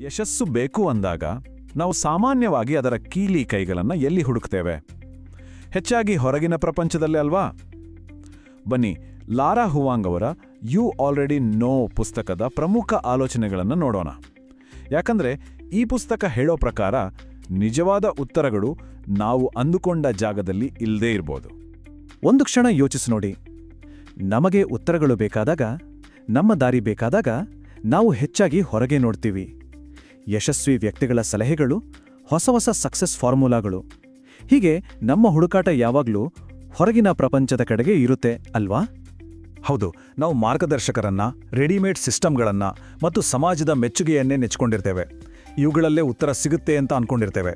ಯಶಸ್ಸು ಬೇಕು ಅಂದಾಗ ನಾವು ಸಾಮಾನ್ಯವಾಗಿ ಅದರ ಕೀಲಿ ಕೈಗಳನ್ನು ಎಲ್ಲಿ ಹುಡುಕ್ತೇವೆ? ಹೆಚ್ಚಾಗಿ ಹೊರಗಿನ ಪ್ರಪಂಚದಲ್ಲೇ ಅಲ್ವಾ? ಬನ್ನಿ, ಲಾರಾ ಹುವಾಂಗ್ ಅವರ ಯು ಆಲ್ರೆಡಿ ನೋ ಪುಸ್ತಕದ ಪ್ರಮುಖ ಆಲೋಚನೆಗಳನ್ನು ನೋಡೋಣ. ಯಾಕಂದ್ರೆ ಈ ಪುಸ್ತಕ ಹೇಳೋ ಪ್ರಕಾರ ನಿಜವಾದ ಉತ್ತರಗಳು ನಾವು ಅಂದುಕೊಂಡ ಜಾಗದಲ್ಲಿ ಇಲ್ಲದೇ ಇರ್ಬೋದು. ಒಂದು ಕ್ಷಣ ಯೋಚಿಸಿ ನೋಡಿ. ನಮಗೆ ಉತ್ತರಗಳು ಬೇಕಾದಾಗ, ನಮ್ಮ ದಾರಿ ಬೇಕಾದಾಗ ನಾವು ಹೆಚ್ಚಾಗಿ ಹೊರಗೆ ನೋಡ್ತೀವಿ. ಯಶಸ್ವಿ ವ್ಯಕ್ತಿಗಳ ಸಲಹೆಗಳು, ಹೊಸ ಹೊಸ ಸಕ್ಸಸ್ ಫಾರ್ಮುಲಾಗಳು, ಹೀಗೆ ನಮ್ಮ ಹುಡುಕಾಟ ಯಾವಾಗಲೂ ಹೊರಗಿನ ಪ್ರಪಂಚದ ಕಡೆಗೆ ಇರುತ್ತೆ ಅಲ್ವಾ? ಹೌದು, ನಾವು ಮಾರ್ಗದರ್ಶಕರನ್ನ, ರೆಡಿಮೇಡ್ ಸಿಸ್ಟಮ್ಗಳನ್ನ ಮತ್ತು ಸಮಾಜದ ಮೆಚ್ಚುಗೆಯನ್ನೇ ನೆಚ್ಕೊಂಡಿರ್ತೇವೆ. ಇವುಗಳಲ್ಲೇ ಉತ್ತರ ಸಿಗುತ್ತೆ ಅಂತ ಅನ್ಕೊಂಡಿರ್ತೇವೆ.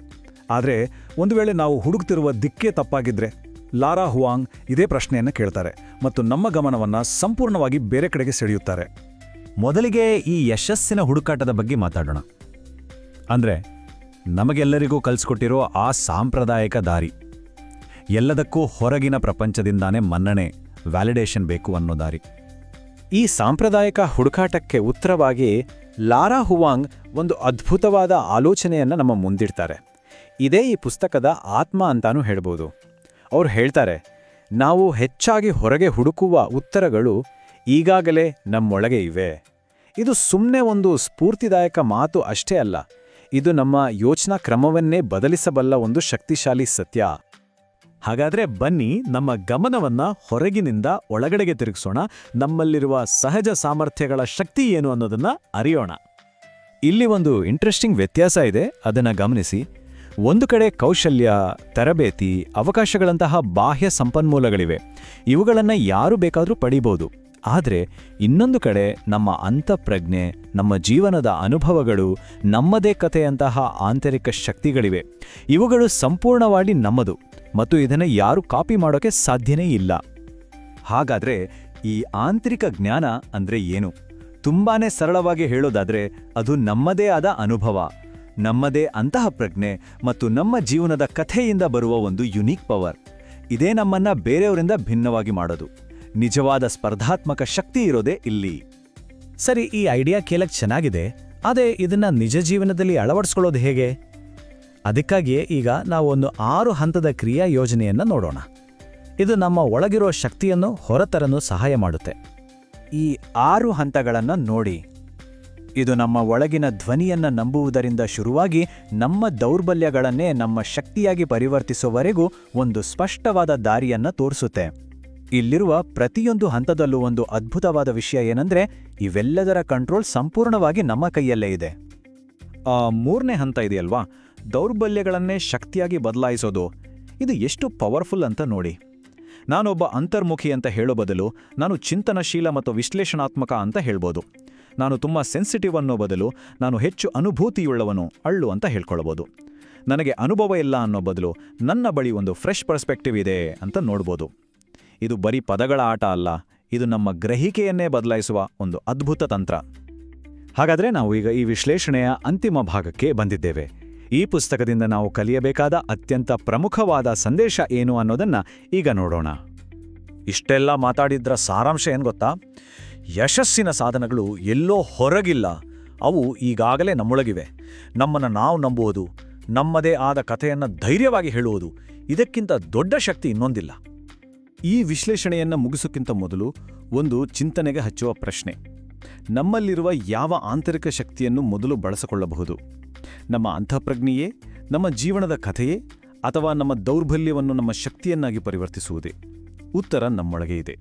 ಆದರೆ ಒಂದು ವೇಳೆ ನಾವು ಹುಡುಕ್ತಿರುವ ದಿಕ್ಕೇ ತಪ್ಪಾಗಿದ್ರೆ, ಲಾರಾ ಹುವಾಂಗ್ ಇದೇ ಪ್ರಶ್ನೆಯನ್ನು ಕೇಳ್ತಾರೆ ಮತ್ತು ನಮ್ಮ ಗಮನವನ್ನು ಸಂಪೂರ್ಣವಾಗಿ ಬೇರೆ ಕಡೆಗೆ ಸೆಳೆಯುತ್ತಾರೆ. ಮೊದಲಿಗೆ ಈ ಯಶಸ್ಸಿನ ಹುಡುಕಾಟದ ಬಗ್ಗೆ ಮಾತಾಡೋಣ. ಅಂದ್ರೆ ನಮಗೆಲ್ಲರಿಗೂ ಕಲಿಸ್ಕೊಟ್ಟಿರೋ ಆ ಸಾಂಪ್ರದಾಯಿಕ ದಾರಿ, ಎಲ್ಲದಕ್ಕೂ ಹೊರಗಿನ ಪ್ರಪಂಚದಿಂದಾನೇ ಮನ್ನಣೆ, ವ್ಯಾಲಿಡೇಷನ್ ಬೇಕು ಅನ್ನೋ ದಾರಿ. ಈ ಸಾಂಪ್ರದಾಯಿಕ ಹುಡುಕಾಟಕ್ಕೆ ಉತ್ತರವಾಗಿ ಲಾರಾ ಹುವಾಂಗ್ ಒಂದು ಅದ್ಭುತವಾದ ಆಲೋಚನೆಯನ್ನು ನಮ್ಮ ಮುಂದಿಡ್ತಾರೆ. ಇದೇ ಈ ಪುಸ್ತಕದ ಆತ್ಮ ಅಂತಾನೂ ಹೇಳ್ಬೋದು. ಅವ್ರು ಹೇಳ್ತಾರೆ, ನಾವು ಹೆಚ್ಚಾಗಿ ಹೊರಗೆ ಹುಡುಕುವ ಉತ್ತರಗಳು ಈಗಾಗಲೇ ನಮ್ಮೊಳಗೆ ಇವೆ. ಇದು ಸುಮ್ಮನೆ ಒಂದು ಸ್ಫೂರ್ತಿದಾಯಕ ಮಾತು ಅಷ್ಟೇ ಅಲ್ಲ, ಇದು ನಮ್ಮ ಯೋಚನಾ ಕ್ರಮವನ್ನೇ ಬದಲಿಸಬಲ್ಲ ಒಂದು ಶಕ್ತಿಶಾಲಿ ಸತ್ಯ. ಹಾಗಾದ್ರೆ ಬನ್ನಿ, ನಮ್ಮ ಗಮನವನ್ನ ಹೊರಗಿನಿಂದ ಒಳಗಡೆಗೆ ತಿರುಗಿಸೋಣ. ನಮ್ಮಲ್ಲಿರುವ ಸಹಜ ಸಾಮರ್ಥ್ಯಗಳ ಶಕ್ತಿ ಏನು ಅನ್ನೋದನ್ನ ಅರಿಯೋಣ. ಇಲ್ಲಿ ಒಂದು ಇಂಟ್ರೆಸ್ಟಿಂಗ್ ವ್ಯತ್ಯಾಸ ಇದೆ, ಅದನ್ನ ಗಮನಿಸಿ. ಒಂದು ಕಡೆ ಕೌಶಲ್ಯ, ತರಬೇತಿ, ಅವಕಾಶಗಳಂತಹ ಬಾಹ್ಯ ಸಂಪನ್ಮೂಲಗಳಿವೆ. ಇವುಗಳನ್ನು ಯಾರು ಬೇಕಾದರೂ ಪಡಿಬೋದು. ಆದರೆ ಇನ್ನೊಂದು ಕಡೆ ನಮ್ಮ ಅಂತಃಪ್ರಜ್ಞೆ, ನಮ್ಮ ಜೀವನದ ಅನುಭವಗಳು, ನಮ್ಮದೇ ಕಥೆಯಂತಹ ಆಂತರಿಕ ಶಕ್ತಿಗಳಿವೆ. ಇವುಗಳು ಸಂಪೂರ್ಣವಾಗಿ ನಮ್ಮದು ಮತ್ತು ಇದನ್ನು ಯಾರು ಕಾಪಿ ಮಾಡೋಕೆ ಸಾಧ್ಯನೇ ಇಲ್ಲ. ಹಾಗಾದ್ರೆ ಈ ಆಂತರಿಕ ಜ್ಞಾನ ಅಂದ್ರೆ ಏನು? ತುಂಬಾನೇ ಸರಳವಾಗಿ ಹೇಳೋದಾದ್ರೆ ಅದು ನಮ್ಮದೇ ಆದ ಅನುಭವ, ನಮ್ಮದೇ ಅಂತಃಪ್ರಜ್ಞೆ ಮತ್ತು ನಮ್ಮ ಜೀವನದ ಕಥೆಯಿಂದ ಬರುವ ಒಂದು ಯುನೀಕ್ ಪವರ್. ಇದೇ ನಮ್ಮನ್ನ ಬೇರೆಯವರಿಂದ ಭಿನ್ನವಾಗಿ ಮಾಡೋದು. ನಿಜವಾದ ಸ್ಪರ್ಧಾತ್ಮಕ ಶಕ್ತಿ ಇರೋದೇ ಇಲ್ಲಿ. ಸರಿ, ಈ ಐಡಿಯಾ ಕೇಳಕ್ ಚೆನ್ನಾಗಿದೆ, ಆದರೆ ಇದನ್ನ ನಿಜ ಜೀವನದಲ್ಲಿ ಅಳವಡಿಸ್ಕೊಳ್ಳೋದು ಹೇಗೆ? ಅದಕ್ಕಾಗಿಯೇ ಈಗ ನಾವು ಒಂದು 6 ಹಂತದ ಕ್ರಿಯಾ ಯೋಜನೆಯನ್ನ ನೋಡೋಣ. ಇದು ನಮ್ಮ ಒಳಗಿರೋ ಶಕ್ತಿಯನ್ನು ಹೊರತರಲು ಸಹಾಯ ಮಾಡುತ್ತೆ. ಈ 6 ಹಂತಗಳನ್ನು ನೋಡಿ. ಇದು ನಮ್ಮ ಒಳಗಿನ ಧ್ವನಿಯನ್ನ ನಂಬುವುದರಿಂದ ಶುರುವಾಗಿ ನಮ್ಮ ದೌರ್ಬಲ್ಯಗಳನ್ನೇ ನಮ್ಮ ಶಕ್ತಿಯಾಗಿ ಪರಿವರ್ತಿಸುವವರೆಗೂ ಒಂದು ಸ್ಪಷ್ಟವಾದ ದಾರಿಯನ್ನ ತೋರಿಸುತ್ತೆ. ಇಲ್ಲಿರುವ ಪ್ರತಿಯೊಂದು ಹಂತದಲ್ಲೂ ಒಂದು ಅದ್ಭುತವಾದ ವಿಷಯ ಏನಂದ್ರೆ, ಇವೆಲ್ಲದರ ಕಂಟ್ರೋಲ್ ಸಂಪೂರ್ಣವಾಗಿ ನಮ್ಮ ಕೈಯಲ್ಲೇ ಇದೆ. 3ನೇ ಹಂತ ಇದೆಯಲ್ವಾ, ದೌರ್ಬಲ್ಯಗಳನ್ನೇ ಶಕ್ತಿಯಾಗಿ ಬದಲಾಯಿಸೋದು. ಇದು ಎಷ್ಟು ಪವರ್ಫುಲ್ ಅಂತ ನೋಡಿ. ನಾನೊಬ್ಬ ಅಂತರ್ಮುಖಿ ಅಂತ ಹೇಳೋ ಬದಲು ನಾನು ಚಿಂತನಶೀಲ ಮತ್ತು ವಿಶ್ಲೇಷಣಾತ್ಮಕ ಅಂತ ಹೇಳ್ಬೋದು. ನಾನು ತುಂಬ ಸೆನ್ಸಿಟಿವ್ ಅನ್ನೋ ಬದಲು ನಾನು ಹೆಚ್ಚು ಅನುಭೂತಿಯುಳ್ಳವನು, ಅಳ್ಳು ಅಂತ ಹೇಳ್ಕೊಳ್ಬೋದು. ನನಗೆ ಅನುಭವ ಇಲ್ಲ ಅನ್ನೋ ಬದಲು ನನ್ನ ಬಳಿ ಒಂದು ಫ್ರೆಶ್ ಪರ್ಸ್ಪೆಕ್ಟಿವ್ ಇದೆ ಅಂತ ನೋಡ್ಬೋದು. ಇದು ಬರೀ ಪದಗಳ ಆಟ ಅಲ್ಲ, ಇದು ನಮ್ಮ ಗ್ರಹಿಕೆಯನ್ನೇ ಬದಲಾಯಿಸುವ ಒಂದು ಅದ್ಭುತ ತಂತ್ರ. ಹಾಗಾದ್ರೆ ನಾವು ಈಗ ಈ ವಿಶ್ಲೇಷಣೆಯ ಅಂತಿಮ ಭಾಗಕ್ಕೆ ಬಂದಿದ್ದೇವೆ. ಈ ಪುಸ್ತಕದಿಂದ ನಾವು ಕಲಿಯಬೇಕಾದ ಅತ್ಯಂತ ಪ್ರಮುಖವಾದ ಸಂದೇಶ ಏನು ಅನ್ನೋದನ್ನ ಈಗ ನೋಡೋಣ. ಇಷ್ಟೆಲ್ಲ ಮಾತಾಡಿದ್ರ ಸಾರಾಂಶ ಏನು ಗೊತ್ತಾ? ಯಶಸ್ಸಿನ ಸಾಧನಗಳು ಎಲ್ಲೋ ಹೊರಗಿಲ್ಲ, ಅವು ಈಗಾಗಲೇ ನಮ್ಮೊಳಗಿವೆ. ನಮ್ಮನ್ನು ನಾವು ನಂಬುವುದು, ನಮ್ಮದೇ ಆದ ಕಥೆಯನ್ನು ಧೈರ್ಯವಾಗಿ ಹೇಳುವುದು, ಇದಕ್ಕಿಂತ ದೊಡ್ಡ ಶಕ್ತಿ ಇನ್ನೊಂದಿಲ್ಲ. ಈ ವಿಶ್ಲೇಷಣೆಯನ್ನು ಮುಗಿಸೋಕ್ಕಿಂತ ಮೊದಲು ಒಂದು ಚಿಂತನೆಗೆ ಹಚ್ಚುವ ಪ್ರಶ್ನೆ: ನಮ್ಮಲ್ಲಿರುವ ಯಾವ ಆಂತರಿಕ ಶಕ್ತಿಯನ್ನು ಮೊದಲು ಬಳಸಿಕೊಳ್ಳಬಹುದು? ನಮ್ಮ ಅಂತಃಪ್ರಜ್ಞೆಯೇ, ನಮ್ಮ ಜೀವನದ ಕಥೆಯೇ, ಅಥವಾ ನಮ್ಮ ದೌರ್ಬಲ್ಯವನ್ನು ನಮ್ಮ ಶಕ್ತಿಯನ್ನಾಗಿ ಪರಿವರ್ತಿಸುವುದೇ? ಉತ್ತರ ನಮ್ಮೊಳಗೆ ಇದೆ.